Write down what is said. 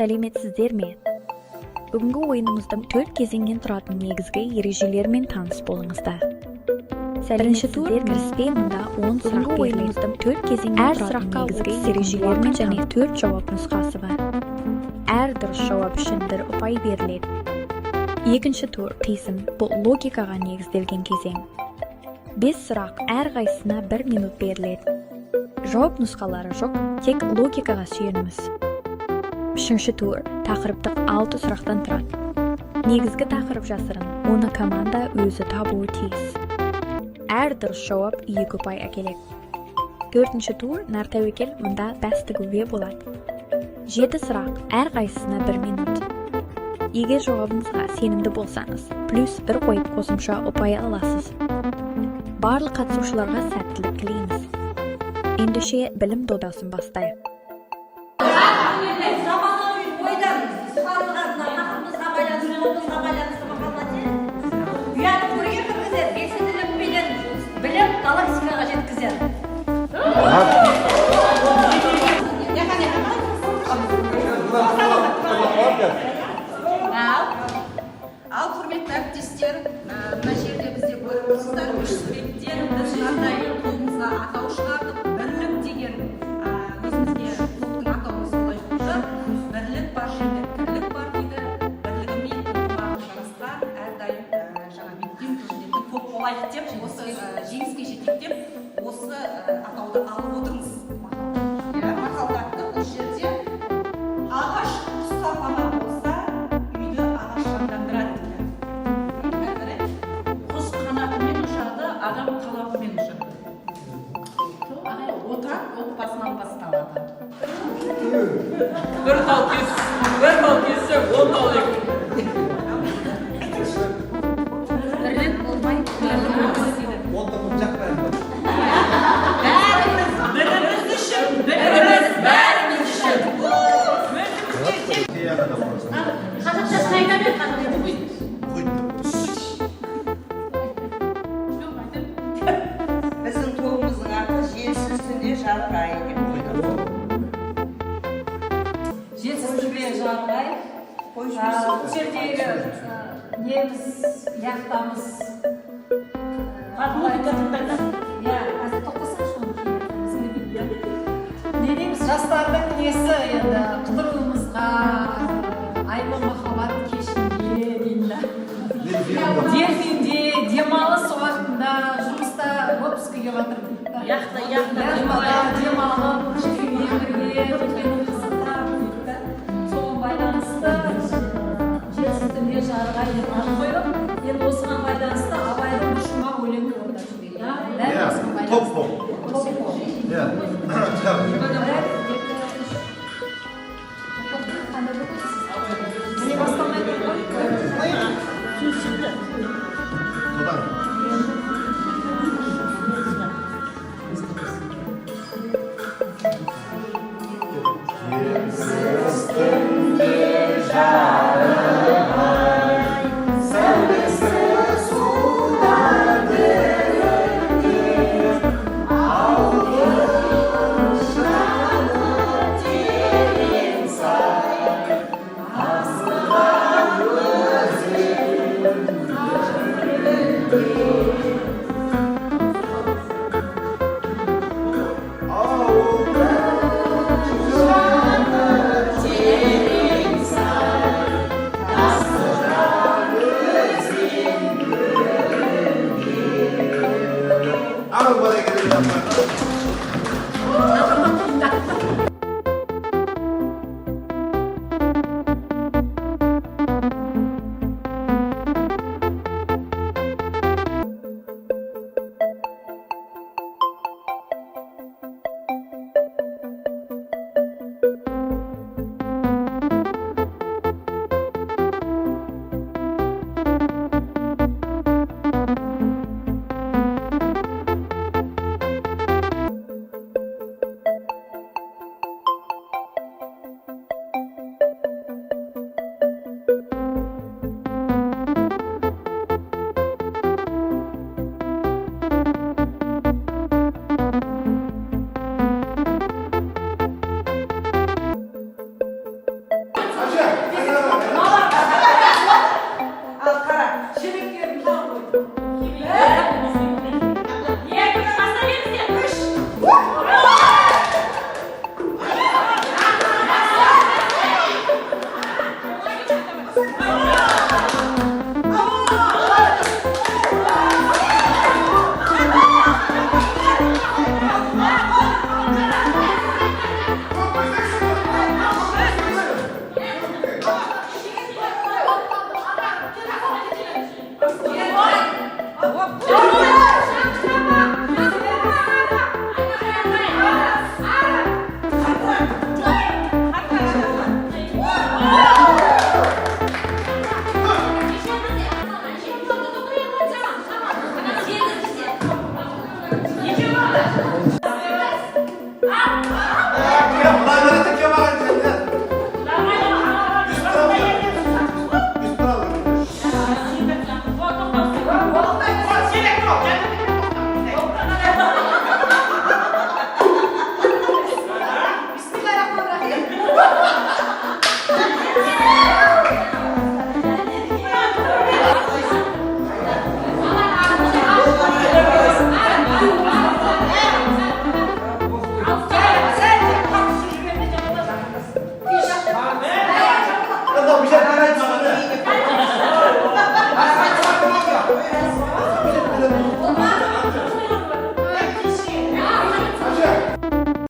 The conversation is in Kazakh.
Сәлеметсіздер ме? Бүгінгі ойынымыздың 4 кезеңнен тұратын негізгі ережелермен таныс болыңыздар. Бірінші тур кіріспе мұнда 10 сұрақ беріледі. 4 кезеңнен тұратын негізгі ережелермен және 4 жауап нұсқасы бар. Әр дұрыс жауап үшін 1 ұпай беріледі. Екінші тур қисын, бұл логикаға негізделген кезең. 5 сұрақ әр қайсысына 1 минут беріледі. Жауап нұсқалары жоқ, тек логикаға сүйеніміз. Үшінші тур тақырыптық 6 сұрақтан тұрады. Негізгі тақырып жасырын, оны команда өзі табуы тиіс. Әр дұрыс жауап 2 ұпай әкеледі. Төртінші тур нартәуекел, мұнда бәс тігуге болады. 7 сұрақ әр қайсысына 1 минут. Егер жауабыңызға сенімді болсаңыз, плюс 1 қойып қосымша ұпай аласыз. Барлық қатысушыларға сәттілік тілейміз. Ендеше білім додасын бастайық. Білім галактикаға жеткізеді. Ал құрметті әріптестер, мына жерде бізде көріп тұрсыздар, 3 суреттен біз мынандай клубымызға атау шығардық. Бірлік деген өзімізге клубтың атауымыз солай шықты. Бірлік бар жерде тірлік бар дейді. Бірлігімен ынтымағы жарасқан, әрдайым жаңа мектеп студенті топ болайық деп, осы жеңіске жетейік деп, осы атауды алып отырмыз. Мақалдатты бұл жерде ағаш ұсталмаған болса, үйді ағаш жандандырады дейді. Құс қанатымен ұшады, адам талабымен ұшады. Отан отбасынан басталады. Бір тал кессе, 10 тал ек. Бірлік болмай, бірлік болмай дейді. Біріміз үшін, бәріміз үшін. Қазақшасын айтамын, қазақшасын Біздің тобымыздың аты желсіз түнде жарқырай деп қойдық. Желсіз түнде жарқырай. Бұл жердегі неміз, яқтамыз. Қазір тоқтасаңшы Не дейміз, жастардың несі енді қыдыруымызға, айлы махаббат кешінде деймді. Дельфинде, демалыс уақытында, жұмыста отпускіге батыр дейді. Яқтада демалып, кішкене бірге, үлкен қызықтар дейді. Соған байланысты желсіз түнде жарқырай деп ат қойдық. Енді осыған байланысты Абайдың ұшыма өлеңі орындап жіберейік. Топ. Міне бастамай тұрған. Algo de que